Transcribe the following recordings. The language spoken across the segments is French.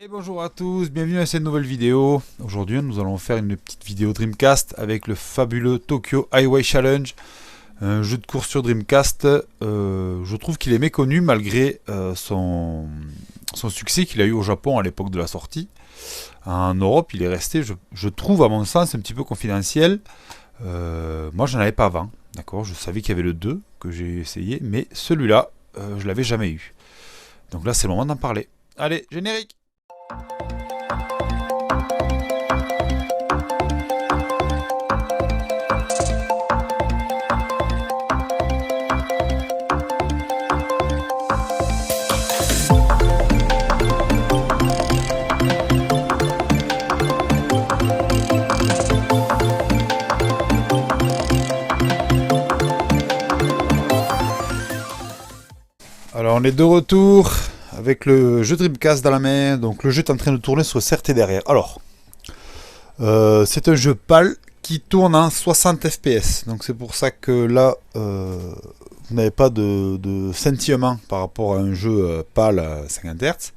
Et bonjour à tous, bienvenue à cette nouvelle vidéo. Aujourd'hui nous allons faire une petite vidéo Dreamcast avec le fabuleux Tokyo Highway Challenge. Un jeu de course sur Dreamcast, je trouve qu'il est méconnu malgré son succès qu'il a eu au Japon à l'époque de la sortie. En Europe il est resté, je trouve à mon sens, un petit peu confidentiel. Moi j'en avais pas avant, d'accord. Je savais qu'il y avait le 2 que j'ai essayé, mais celui-là je l'avais jamais eu. Donc là c'est le moment d'en parler. Allez, générique. Alors on est de retour avec le jeu Dreamcast dans la main. Donc le jeu est en train de tourner sur CRT derrière. Alors, c'est un jeu PAL qui tourne en 60 fps. Donc c'est pour ça que là, vous n'avez pas de scintillement par rapport à un jeu PAL à 50 Hz.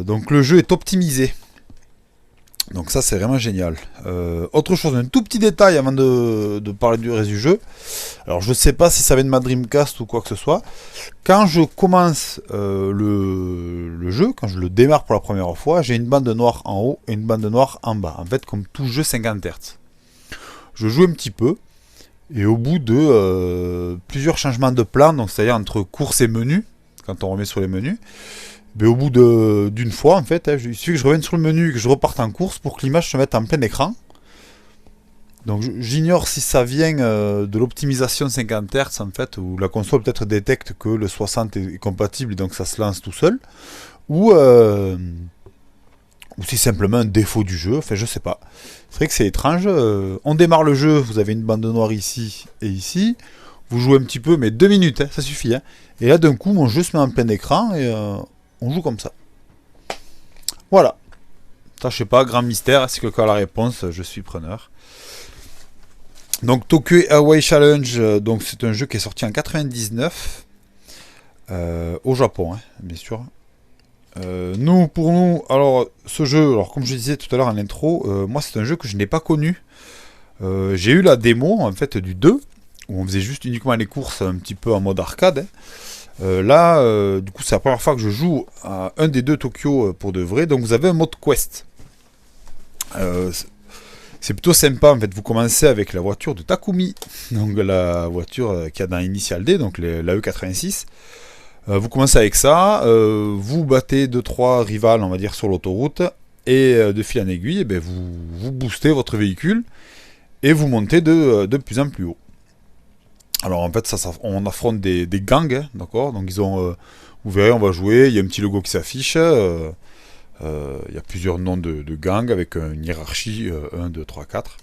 Donc le jeu est optimisé. Donc ça c'est vraiment génial. Autre chose, un tout petit détail avant de parler du reste du jeu. Alors je sais pas si ça vient de ma Dreamcast ou quoi que ce soit. Quand je commence le jeu, quand je le démarre pour la première fois, j'ai une bande noire en haut et une bande noire en bas. En fait comme tout jeu 50 Hz. Je joue un petit peu. Et au bout de plusieurs changements de plan, donc c'est-à-dire entre course et menu, quand on remet sur les menus, mais au bout d'une fois, en fait, il suffit que je revienne sur le menu et que je reparte en course pour que l'image se mette en plein écran. Donc j'ignore si ça vient de l'optimisation 50 Hz, en fait, où la console peut-être détecte que le 60 est compatible et donc ça se lance tout seul, ou si c'est simplement un défaut du jeu, enfin je sais pas. C'est vrai que c'est étrange. On démarre le jeu, vous avez une bande noire ici et ici. Vous jouez un petit peu, mais 2 minutes, ça suffit. Et là d'un coup, mon jeu se met en plein écran et on joue comme ça. Voilà. Ça, je sais pas, grand mystère. Si quelqu'un a la réponse, je suis preneur. Donc, Tokyo Highway Challenge, donc c'est un jeu qui est sorti en 99 au Japon, bien sûr. Pour nous, alors ce jeu, alors comme je disais tout à l'heure en intro, moi c'est un jeu que je n'ai pas connu. J'ai eu la démo en fait du 2 où on faisait juste uniquement les courses un petit peu en mode arcade. Là, du coup, c'est la première fois que je joue à un des deux Tokyo pour de vrai. Donc, vous avez un mode quest. C'est plutôt sympa. En fait, vous commencez avec la voiture de Takumi, donc la voiture qu'il y a dans Initial D, donc la E86. Vous commencez avec ça. Vous battez 2-3 rivales, on va dire, sur l'autoroute. Et de fil en aiguille, vous boostez votre véhicule et vous montez de plus en plus haut. Alors en fait, on affronte des gangs, d'accord. Donc ils ont, vous verrez, on va jouer. Il y a un petit logo qui s'affiche. Il y a plusieurs noms de gangs avec une hiérarchie 1, 2, 3, 4.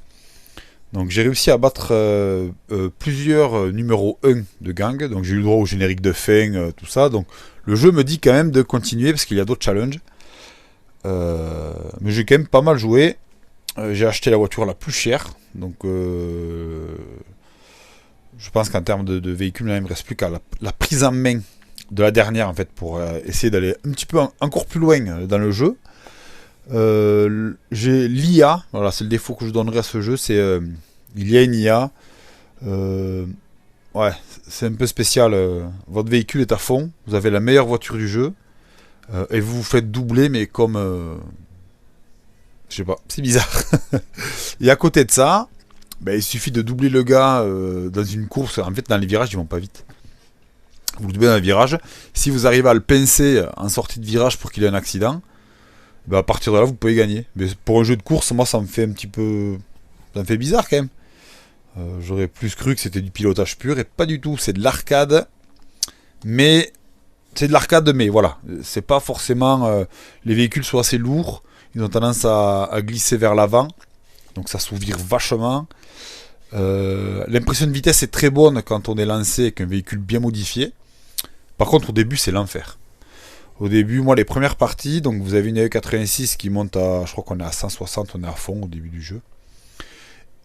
Donc j'ai réussi à battre plusieurs numéros 1 de gangs. Donc j'ai eu le droit au générique de fin, tout ça. Donc le jeu me dit quand même de continuer parce qu'il y a d'autres challenges. Mais j'ai quand même pas mal joué. J'ai acheté la voiture la plus chère. Donc je pense qu'en termes de véhicule, il ne me reste plus qu'à la prise en main de la dernière, en fait, pour essayer d'aller un petit peu encore plus loin dans le jeu. J'ai l'IA, voilà, c'est le défaut que je donnerais à ce jeu, c'est il y a une IA. Ouais, c'est un peu spécial. Votre véhicule est à fond, vous avez la meilleure voiture du jeu, et vous vous faites doubler, mais comme... je sais pas, c'est bizarre. Et à côté de ça... il suffit de doubler le gars dans une course. En fait, dans les virages, ils vont pas vite. Vous le doublez dans le virage. Si vous arrivez à le pincer en sortie de virage pour qu'il ait un accident, à partir de là, vous pouvez gagner. Mais pour un jeu de course, moi, ça me fait un petit peu... Ça me fait bizarre, quand même. J'aurais plus cru que c'était du pilotage pur, et pas du tout. C'est de l'arcade. Mais... C'est de l'arcade, mais voilà. C'est pas forcément... les véhicules sont assez lourds. Ils ont tendance à glisser vers l'avant. Donc ça s'ouvre vachement. L'impression de vitesse est très bonne quand on est lancé avec un véhicule bien modifié. Par contre, au début, c'est l'enfer. Au début, moi, les premières parties, donc vous avez une E86 qui monte à, je crois qu'on est à 160, on est à fond au début du jeu.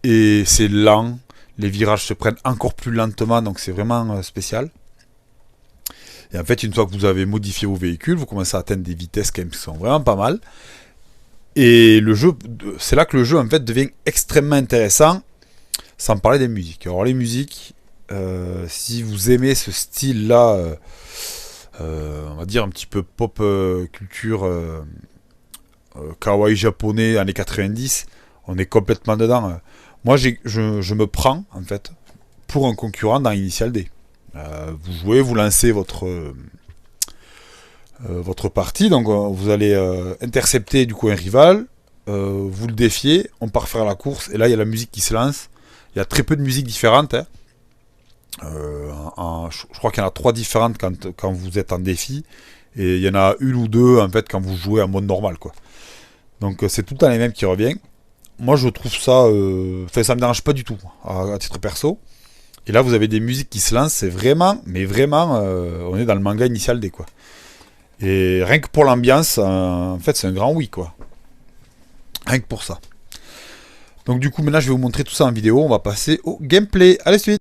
Et c'est lent. Les virages se prennent encore plus lentement, donc c'est vraiment spécial. Et en fait, une fois que vous avez modifié vos véhicules, vous commencez à atteindre des vitesses quand même qui sont vraiment pas mal. Et le jeu, c'est là que le jeu en fait devient extrêmement intéressant, sans parler des musiques. Alors les musiques, si vous aimez ce style-là, on va dire un petit peu pop culture kawaii japonais années 90, on est complètement dedans. Moi, je me prends en fait pour un concurrent dans Initial D. Vous jouez, vous lancez votre partie, donc vous allez intercepter du coup un rival, vous le défiez, on part faire la course, et là il y a la musique qui se lance. Il y a très peu de musiques différentes. Hein. Je crois qu'il y en a 3 différentes quand vous êtes en défi, et il y en a une ou deux en fait quand vous jouez en mode normal, quoi. Donc c'est tout le temps les mêmes qui reviennent. Moi je trouve ça, ça me dérange pas du tout à titre perso. Et là vous avez des musiques qui se lancent, c'est vraiment, mais vraiment, on est dans le manga Initial D, quoi. Et rien que pour l'ambiance, en fait c'est un grand oui, quoi. Rien que pour ça. Donc du coup maintenant je vais vous montrer tout ça en vidéo, on va passer au gameplay. Allez suite.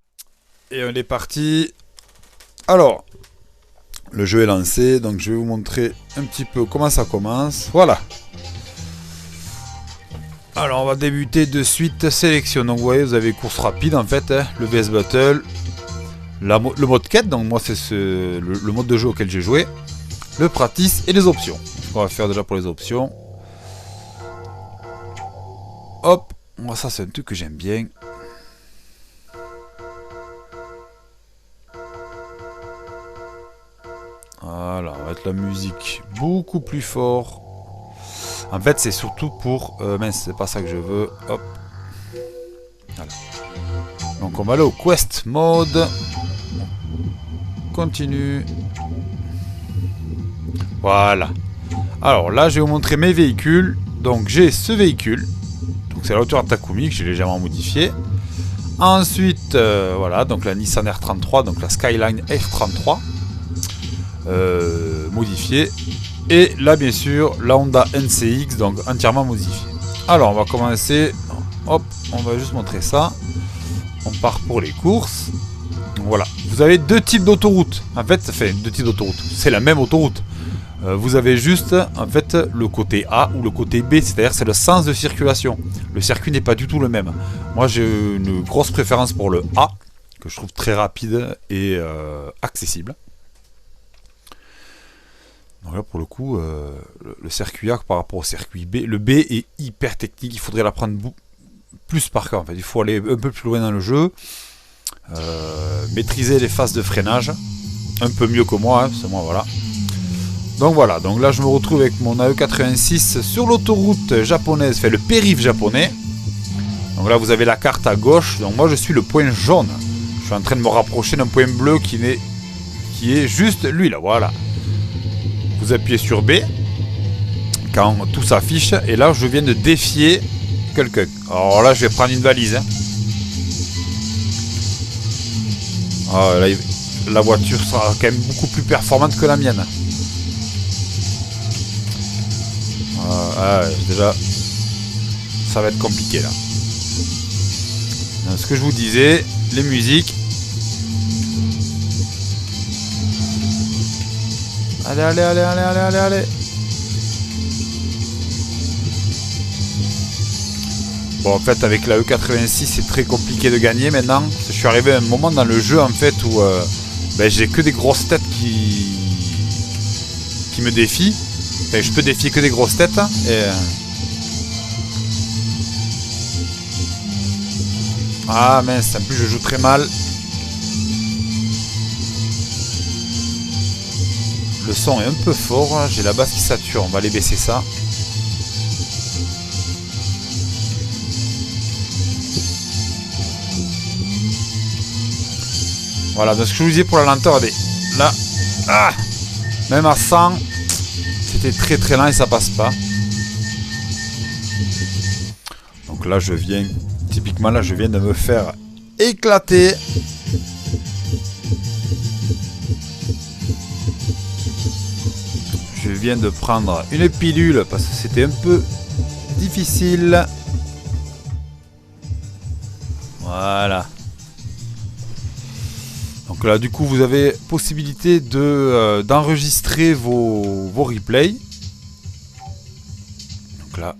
Et on est parti. Alors, le jeu est lancé, donc je vais vous montrer un petit peu comment ça commence. Voilà. Alors on va débuter de suite, sélection. Donc vous voyez, vous avez course rapide en fait, hein, le VS Battle, le mode quête, donc moi c'est le mode de jeu auquel j'ai joué, le practice et les options. On va faire déjà pour les options. Hop, moi ça c'est un truc que j'aime bien. Voilà, on va mettre la musique beaucoup plus fort. En fait, c'est surtout pour... mince, c'est pas ça que je veux. Hop. Voilà. Donc, on va aller au Quest Mode. Continue. Voilà. Alors, là, je vais vous montrer mes véhicules. Donc, j'ai ce véhicule. Donc, c'est la voiture Takumi que j'ai légèrement modifié. Ensuite, voilà. Donc, la Nissan R33. Donc, la Skyline R33. Modifiée. Et là bien sûr la Honda NCX, donc entièrement modifiée. Alors on va commencer, hop, on va juste montrer ça. On part pour les courses. Voilà, vous avez 2 types d'autoroutes. En fait, ça fait 2 types d'autoroutes. C'est la même autoroute. Vous avez juste en fait le côté A ou le côté B, c'est-à-dire c'est le sens de circulation. Le circuit n'est pas du tout le même. Moi j'ai une grosse préférence pour le A, que je trouve très rapide et accessible. Donc là pour le coup, le circuit A par rapport au circuit B, le B est hyper technique, il faudrait l'apprendre plus par cœur en fait. Il faut aller un peu plus loin dans le jeu, maîtriser les phases de freinage, un peu mieux que moi, hein, c'est moi voilà. Donc voilà, donc là je me retrouve avec mon AE86 sur l'autoroute japonaise, fait le périph' japonais. Donc là vous avez la carte à gauche, donc moi je suis le point jaune. Je suis en train de me rapprocher d'un point bleu qui est juste lui là, voilà. Vous appuyez sur B quand tout s'affiche et là je viens de défier quelqu'un. Alors là je vais prendre une valise. Hein. Ah, là, la voiture sera quand même beaucoup plus performante que la mienne. Déjà ça va être compliqué là. Donc, ce que je vous disais, les musiques. Allez, allez, allez, allez, allez, allez, allez. Bon, en fait, avec la E86, c'est très compliqué de gagner maintenant. Je suis arrivé à un moment dans le jeu, en fait, où j'ai que des grosses têtes qui me défient. Enfin, je peux défier que des grosses têtes. Hein, et... Ah, mince, en plus, je joue très mal. Le son est un peu fort, j'ai la basse qui sature, on va aller baisser ça. Voilà, donc ce que je vous disais pour la lenteur, regardez, là, même à 100, c'était très très lent et ça passe pas. Donc là je viens, typiquement là je viens de me faire éclater. Je viens de prendre une pilule parce que c'était un peu difficile. Voilà. Donc là du coup vous avez possibilité de d'enregistrer vos replays. Donc là,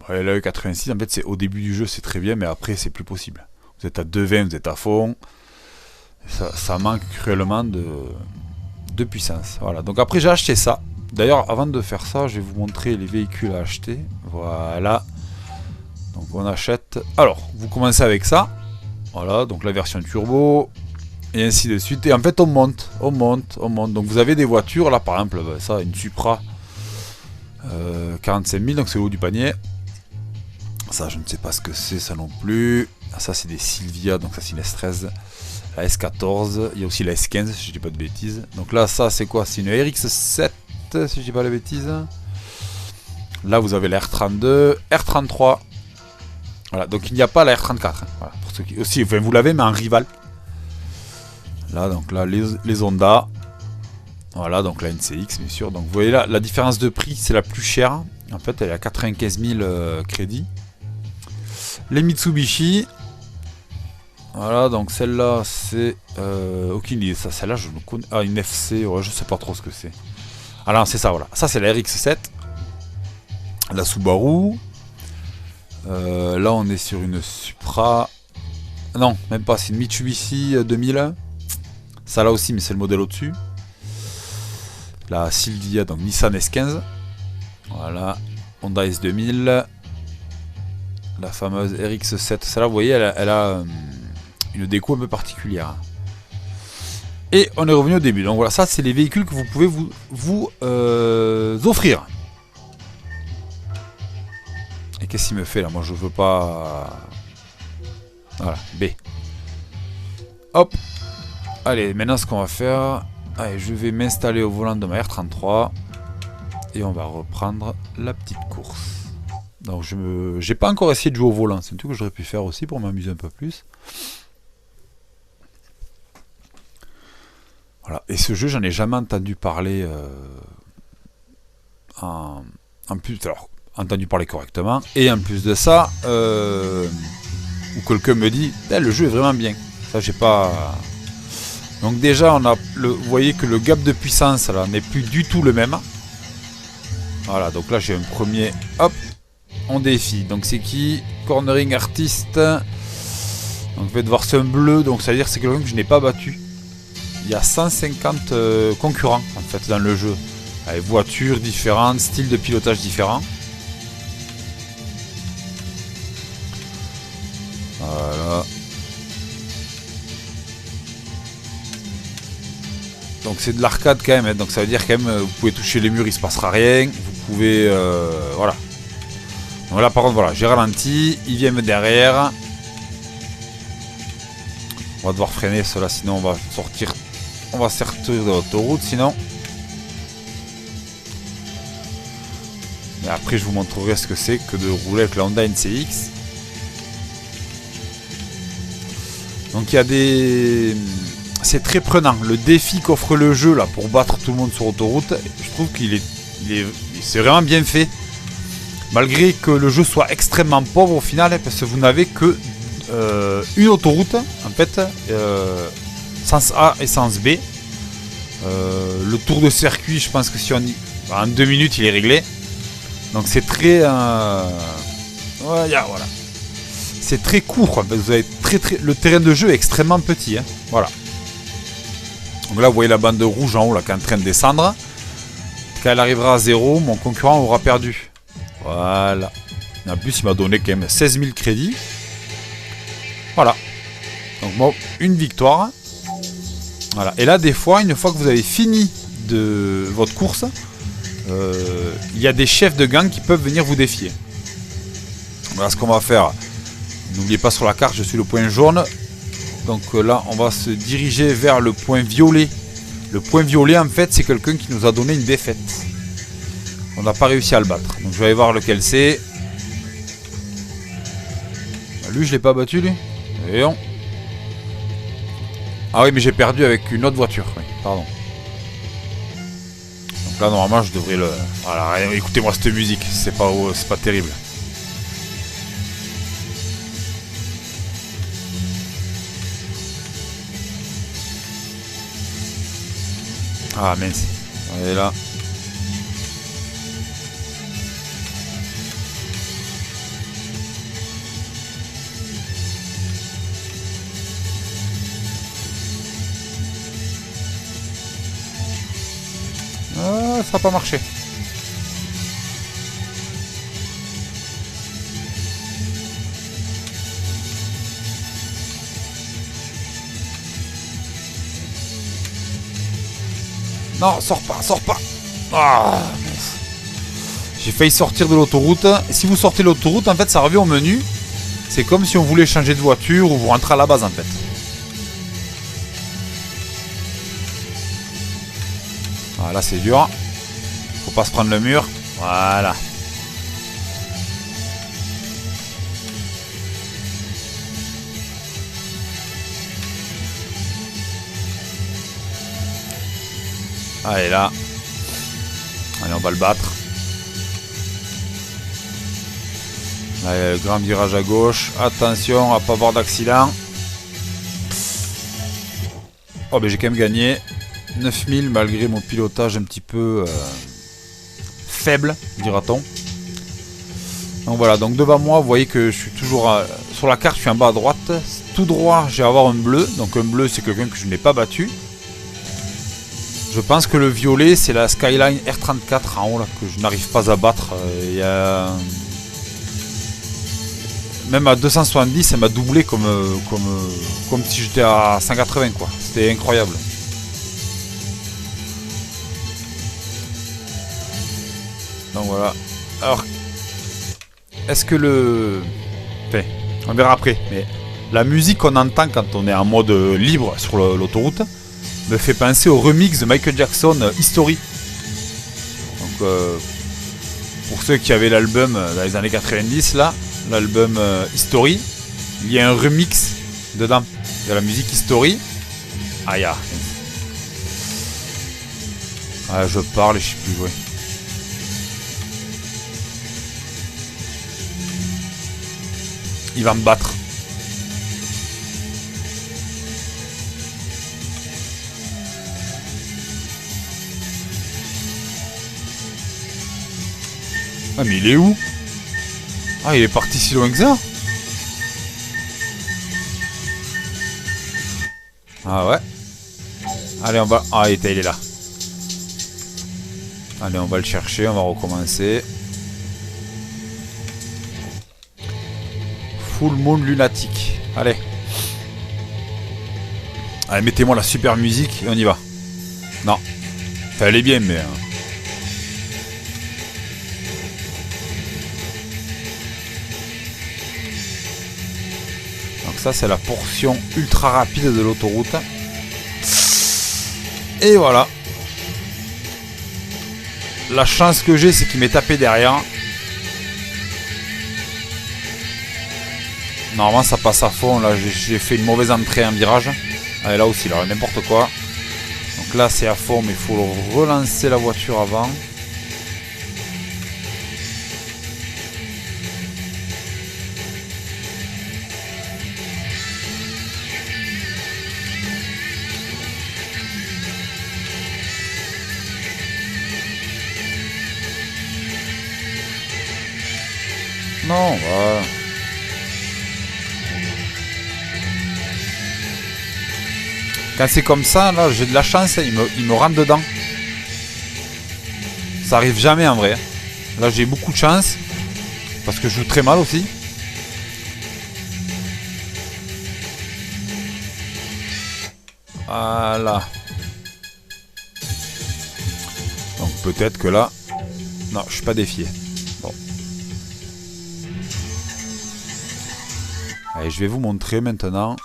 la E86, en fait, c'est au début du jeu, c'est très bien, mais après, c'est plus possible. Vous êtes à 2,20, vous êtes à fond. Ça manque cruellement de puissance. Voilà, donc après, j'ai acheté ça. D'ailleurs, avant de faire ça, je vais vous montrer les véhicules à acheter. Voilà. Donc, on achète... Alors, vous commencez avec ça. Voilà, donc la version turbo. Et ainsi de suite. Et en fait, on monte. Donc, vous avez des voitures. Là, par exemple, ça, une Supra. 45 000, donc c'est le haut du panier. Ça, je ne sais pas ce que c'est, ça non plus. Ah, ça, c'est des Silvia, donc ça, c'est une S13. La S14, il y a aussi la S15, si je dis pas de bêtises. Donc là, ça, c'est quoi? C'est une RX7, si je dis pas de bêtises. Là, vous avez la R32, R33. Voilà, donc il n'y a pas la R34. Hein. Voilà, pour ceux qui... Aussi, enfin, vous l'avez, mais en rival. Là, donc là, les Honda. Voilà, donc la NCX, bien sûr. Donc vous voyez là, la différence de prix, c'est la plus chère. En fait, elle est à 95 000 crédits. Les Mitsubishi. Voilà, donc celle-là, c'est... aucune idée. Ça, celle-là, je ne connais... Ah, une FC, ouais, je sais pas trop ce que c'est. Ah non, c'est ça, voilà. Ça, c'est la RX7. La Subaru. Là, on est sur une Supra. Non, même pas, c'est une Mitsubishi 2000. Ça, là aussi, mais c'est le modèle au-dessus. La Silvia, donc Nissan S15. Voilà. Honda S2000. La fameuse RX7. Celle-là, vous voyez, elle a une déco un peu particulière. Et on est revenu au début. Donc voilà, ça, c'est les véhicules que vous pouvez vous offrir. Et qu'est-ce qu'il me fait là? Moi, je veux pas... Voilà, B. Hop. Allez, maintenant, ce qu'on va faire... Allez, je vais m'installer au volant de ma R33. Et on va reprendre la petite course. Donc, j'ai pas encore essayé de jouer au volant. C'est un truc que j'aurais pu faire aussi pour m'amuser un peu plus. Voilà. Et ce jeu, j'en ai jamais entendu parler en plus... Alors, entendu parler correctement. Et en plus de ça, où quelqu'un me dit eh, le jeu est vraiment bien. Ça, j'ai pas... Donc déjà, on a vous voyez que le gap de puissance là n'est plus du tout le même. Voilà, donc là j'ai un premier... Hop, on défie. Donc c'est qui? Cornering Artist. Donc vous faites voir c'est un bleu, donc ça veut dire que c'est quelqu'un que je n'ai pas battu. Il y a 150 concurrents en fait dans le jeu. Avec voitures différentes, styles de pilotage différents. Voilà. Donc c'est de l'arcade quand même, hein. Donc ça veut dire quand même vous pouvez toucher les murs, il se passera rien. Vous pouvez... voilà. Donc là par contre voilà, j'ai ralenti, il vient me derrière. On va devoir freiner cela, sinon on va sortir... On va sortir de l'autoroute sinon. Et après je vous montrerai ce que c'est que de rouler avec la Honda NCX. Donc il y a des... C'est très prenant. Le défi qu'offre le jeu là pour battre tout le monde sur autoroute, je trouve c'est vraiment bien fait. Malgré que le jeu soit extrêmement pauvre au final, parce que vous n'avez que une autoroute en fait, sens A et sens B. Le tour de circuit, je pense que si on y... en 2 minutes il est réglé. Donc c'est très... voilà. C'est très court. Vous avez le terrain de jeu est extrêmement petit. Hein. Voilà. Donc là, vous voyez la bande rouge en haut là, qui est en train de descendre. Quand elle arrivera à 0, mon concurrent aura perdu. Voilà. Et en plus, il m'a donné quand même 16 000 crédits. Voilà. Donc bon, une victoire. Voilà. Et là, des fois, une fois que vous avez fini de votre course, il y a des chefs de gang qui peuvent venir vous défier. Voilà ce qu'on va faire. N'oubliez pas sur la carte, je suis le point jaune. Donc là, on va se diriger vers le point violet. Le point violet, en fait, c'est quelqu'un qui nous a donné une défaite. On n'a pas réussi à le battre. Donc je vais aller voir lequel c'est. Lui, je l'ai pas battu, lui. Voyons. Ah oui, mais j'ai perdu avec une autre voiture. Oui, pardon. Donc là, normalement, je devrais le... Voilà, écoutez-moi cette musique. C'est pas terrible. Ah mince. Et là. Ah, ça n'a pas marché. Non, sors pas, sors pas. Ah, j'ai failli sortir de l'autoroute. Si vous sortez de l'autoroute, en fait, ça revient au menu. C'est comme si on voulait changer de voiture ou vous rentrez à la base, en fait. Ah, là, c'est dur. Faut pas se prendre le mur. Voilà. Allez, là. Allez, on va le battre. Là, il y a le grand virage à gauche. Attention à pas avoir d'accident. Oh, ben j'ai quand même gagné 9000 malgré mon pilotage un petit peu faible, dira-t-on. Donc voilà, donc devant moi, vous voyez que je suis toujours sur la carte, je suis en bas à droite. Tout droit, je vais avoir un bleu. Donc un bleu, c'est quelqu'un que je n'ai pas battu. Je pense que le violet, c'est la Skyline R34 en haut, là, que je n'arrive pas à battre. Il y a... Même à 270, elle m'a doublé comme si j'étais à 180, quoi. C'était incroyable. Donc voilà. Alors, est-ce que le... Enfin, on verra après, mais la musique qu'on entend quand on est en mode libre sur l'autoroute me fait penser au remix de Michael Jackson History. Donc, pour ceux qui avaient l'album dans les années 90, là, l'album History, il y a un remix dedans de la musique History. Ah, ya. Ah, je parle et je sais plus jouer. Il va me battre. Ah, mais il est où? Ah, il est parti si loin que ça? Ah ouais. Allez, on va... Ah, il est là. Allez, on va le chercher, on va recommencer. Full Moon Lunatique. Allez. Allez, mettez-moi la super musique et on y va. Non. Enfin, elle est bien, mais... Donc ça, c'est la portion ultra rapide de l'autoroute. Et voilà. La chance que j'ai, c'est qu'il m'est tapé derrière. Normalement, ça passe à fond. Là, j'ai fait une mauvaise entrée en virage. Allez, là aussi, là, n'importe quoi. Donc là, c'est à fond, mais il faut relancer la voiture avant. Non, voilà. Quand c'est comme ça, là, j'ai de la chance, il me rentre dedans. Ça arrive jamais en vrai. Là, j'ai beaucoup de chance. Parce que je joue très mal aussi. Voilà. Donc peut-être que là... Non, je suis pas défié. Bon. Allez, je vais vous montrer maintenant.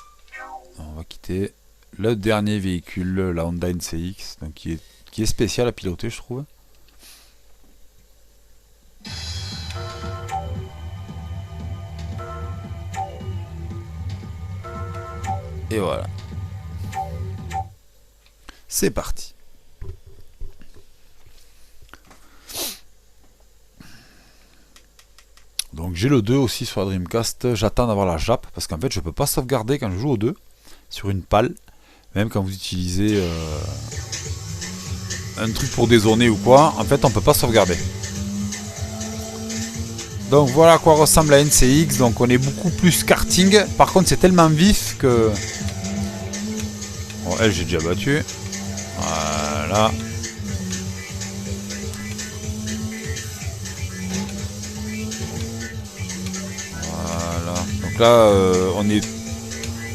On va quitter le dernier véhicule, la Honda NCX, donc qui est spécial à piloter, je trouve. Et voilà. C'est parti. Donc j'ai le 2 aussi sur la Dreamcast. J'attends d'avoir la JAP parce qu'en fait je peux pas sauvegarder quand je joue au 2 sur une PAL. Même quand vous utilisez un truc pour dézoner ou quoi, en fait on peut pas sauvegarder. Donc voilà à quoi ressemble la NCX. Donc on est beaucoup plus karting. Par contre c'est tellement vif que... Bon, elle j'ai déjà battu. Voilà. Voilà. Donc là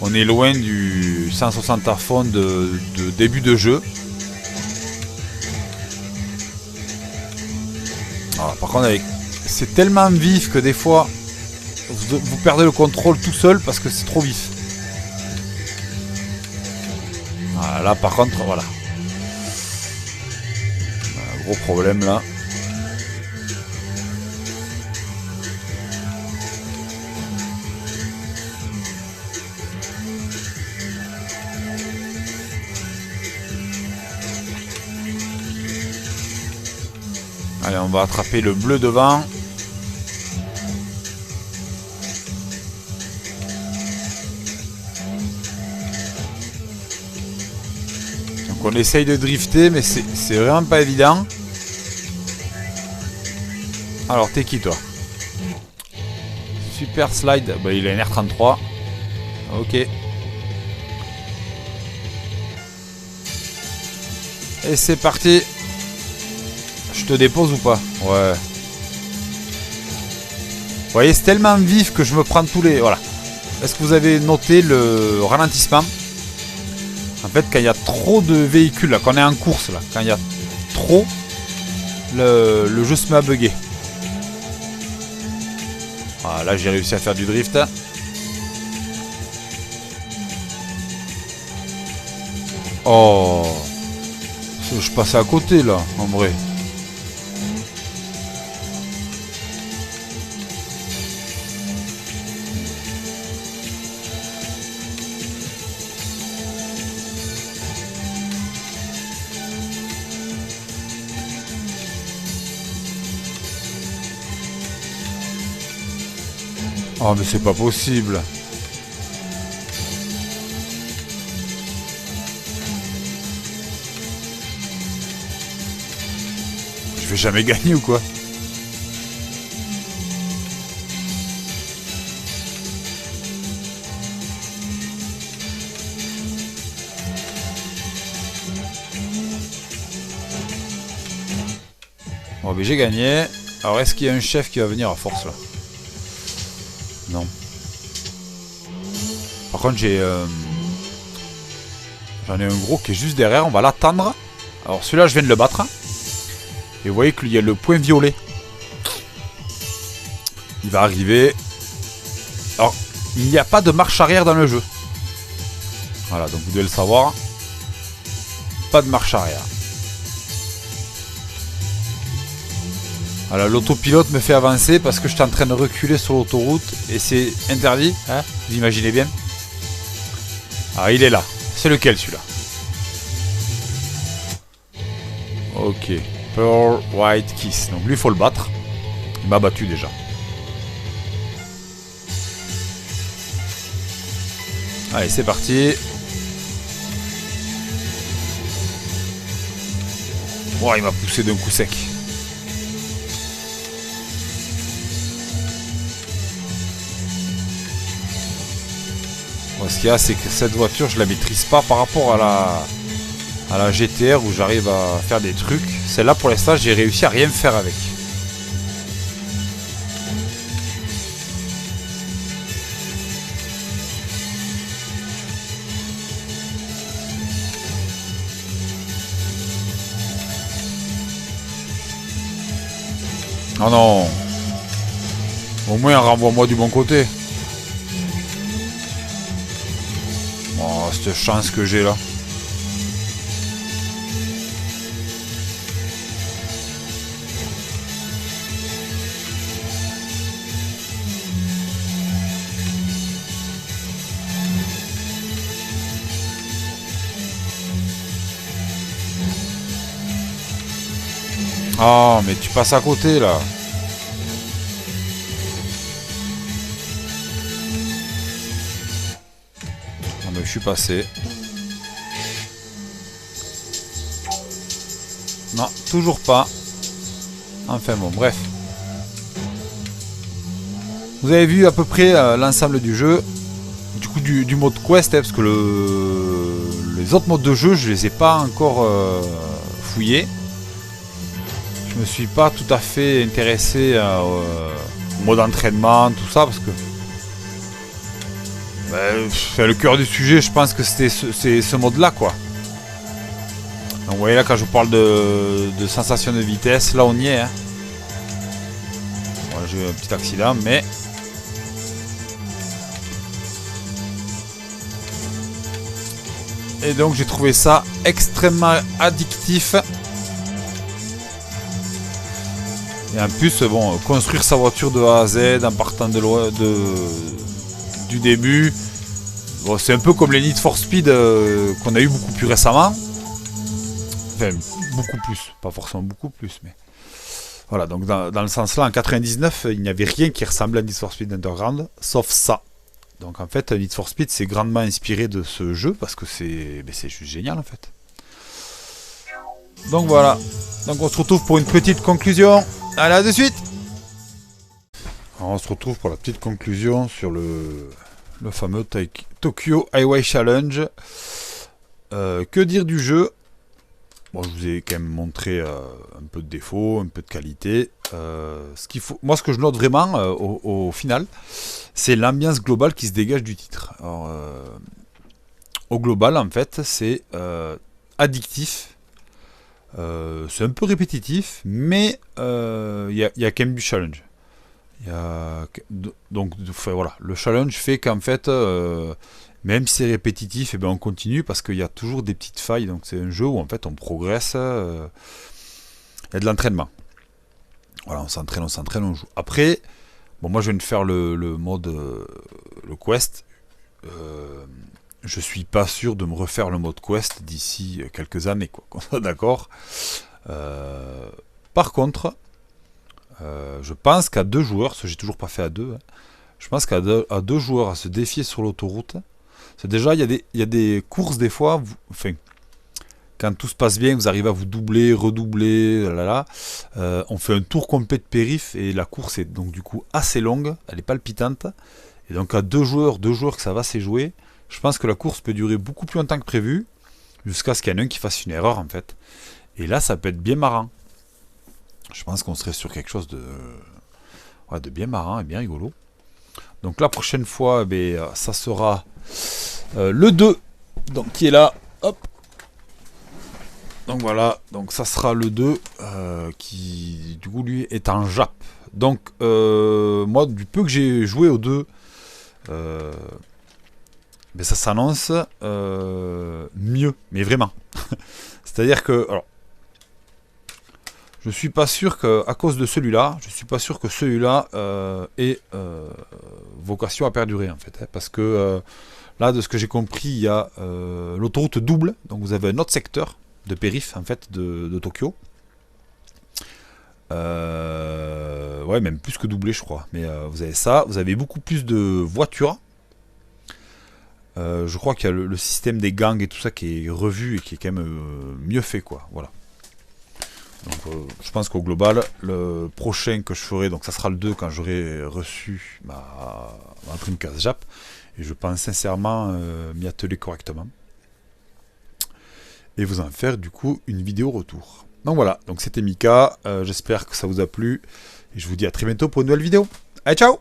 on est loin du 160 à fond de début de jeu. Voilà, par contre avec... c'est tellement vif que des fois vous perdez le contrôle tout seul parce que c'est trop vif. Voilà, là par contre voilà. Un gros problème là. Allez, on va attraper le bleu devant. Donc on essaye de drifter, mais c'est vraiment pas évident. Alors, t'es qui toi? Super slide. Bah, il a une R33. Ok. Et c'est parti. Je te dépose ou pas? Ouais. Vous voyez, c'est tellement vif que je me prends tous les... Voilà. Est-ce que vous avez noté le ralentissement? En fait, quand il y a trop de véhicules, là, quand on est en course, là, quand il y a trop, le jeu se met à bugger. Voilà, là, j'ai réussi à faire du drift. Oh. Je passais à côté, là, en vrai. Oh mais c'est pas possible. Je vais jamais gagner ou quoi? Bon mais j'ai gagné. Alors est-ce qu'il y a un chef qui va venir à force là? Non. Par contre j'en ai un gros qui est juste derrière, on va l'attendre. Alors celui-là je viens de le battre. Et vous voyez qu'il y a le point violet. Il va arriver. Alors il n'y a pas de marche arrière dans le jeu. Voilà, donc vous devez le savoir. Pas de marche arrière. Voilà, l'autopilote me fait avancer parce que je suis en train de reculer sur l'autoroute et c'est interdit, hein, vous imaginez bien. Ah, il est là. C'est lequel celui-là? Ok. Pearl White Kiss. Donc lui, il faut le battre. Il m'a battu déjà. Allez, c'est parti. Oh, il m'a poussé d'un coup sec. Bon, ce qu'il y a, c'est que cette voiture, je la maîtrise pas par rapport à la GTR où j'arrive à faire des trucs. Celle-là, pour l'instant, j'ai réussi à rien faire avec. Oh non. Au moins, renvoie-moi du bon côté. Oh, cette chance que j'ai là. Oh, mais tu passes à côté là. Non, mais je suis passé. Non, toujours pas. Enfin bon, bref. Vous avez vu à peu près l'ensemble du jeu. Du coup, du mode quest, parce que les autres modes de jeu, je les ai pas encore fouillés. Je me suis pas tout à fait intéressé au mode entraînement, tout ça, parce que le cœur du sujet, je pense que c'est ce mode-là, quoi. Donc vous voyez là, quand je parle de sensation de vitesse, là on y est. Hein. Voilà, j'ai eu un petit accident, mais... Et donc j'ai trouvé ça extrêmement addictif. Et en plus, bon, construire sa voiture de A à Z en partant du début, bon, c'est un peu comme les Need for Speed qu'on a eu beaucoup plus récemment. Enfin, beaucoup plus, pas forcément beaucoup plus, mais... Voilà, donc dans le sens là, en 99, il n'y avait rien qui ressemblait à Need for Speed Underground, sauf ça. Donc en fait, Need for Speed s'est grandement inspiré de ce jeu, parce que c'est juste génial en fait. Donc voilà, donc on se retrouve pour une petite conclusion. Allez, à de suite. Alors, on se retrouve pour la petite conclusion sur le fameux Tokyo Highway Challenge. Que dire du jeu? Bon, je vous ai quand même montré un peu de défauts, un peu de qualité. Moi, ce que je note vraiment au final, c'est l'ambiance globale qui se dégage du titre. Alors, au global, en fait, c'est addictif. C'est un peu répétitif, mais il y a quand même du challenge. Donc, voilà, le challenge fait qu'en fait... même si c'est répétitif, et ben on continue parce qu'il y a toujours des petites failles. Donc c'est un jeu où en fait on progresse. Il y a de l'entraînement. Voilà, on s'entraîne, on joue. Après, bon, moi je viens de faire le mode le quest. Je suis pas sûr de me refaire le mode quest d'ici quelques années, quoi. Qu'on soit d'accord. Par contre, je pense qu'à 2 joueurs, parce que j'ai toujours pas fait à 2, hein, je pense qu'à 2 joueurs à se défier sur l'autoroute. C'est déjà, il y a des courses des fois, enfin, quand tout se passe bien, vous arrivez à vous doubler, redoubler, on fait un tour complet de périph' et la course est donc du coup assez longue, elle est palpitante. Et donc à 2 joueurs que ça va s'éjouer, je pense que la course peut durer beaucoup plus longtemps que prévu, jusqu'à ce qu'il y en ait un qui fasse une erreur en fait. Et là, ça peut être bien marrant. Je pense qu'on serait sur quelque chose de bien marrant et bien rigolo. Donc la prochaine fois, ça sera le 2, donc qui est là. Hop. Donc voilà, donc ça sera le 2 qui du coup lui est en Jap. Donc moi du peu que j'ai joué au 2, ça s'annonce mieux, mais vraiment. C'est-à-dire que alors, je suis pas sûr qu'à cause de celui-là, ait vocation à perdurer en fait, hein, parce que là, de ce que j'ai compris, il y a l'autoroute double, donc vous avez un autre secteur de périph' en fait de Tokyo. Ouais, même plus que doublé, je crois. Mais vous avez ça, vous avez beaucoup plus de voitures. Je crois qu'il y a le système des gangs et tout ça qui est revu et qui est quand même mieux fait, quoi. Voilà. Donc, je pense qu'au global, le prochain que je ferai, donc ça sera le 2 quand j'aurai reçu ma Dreamcast Jap. Et je pense sincèrement m'y atteler correctement. Et vous en faire du coup une vidéo retour. Donc voilà, donc c'était Mika. J'espère que ça vous a plu. Et je vous dis à très bientôt pour une nouvelle vidéo. Allez, ciao!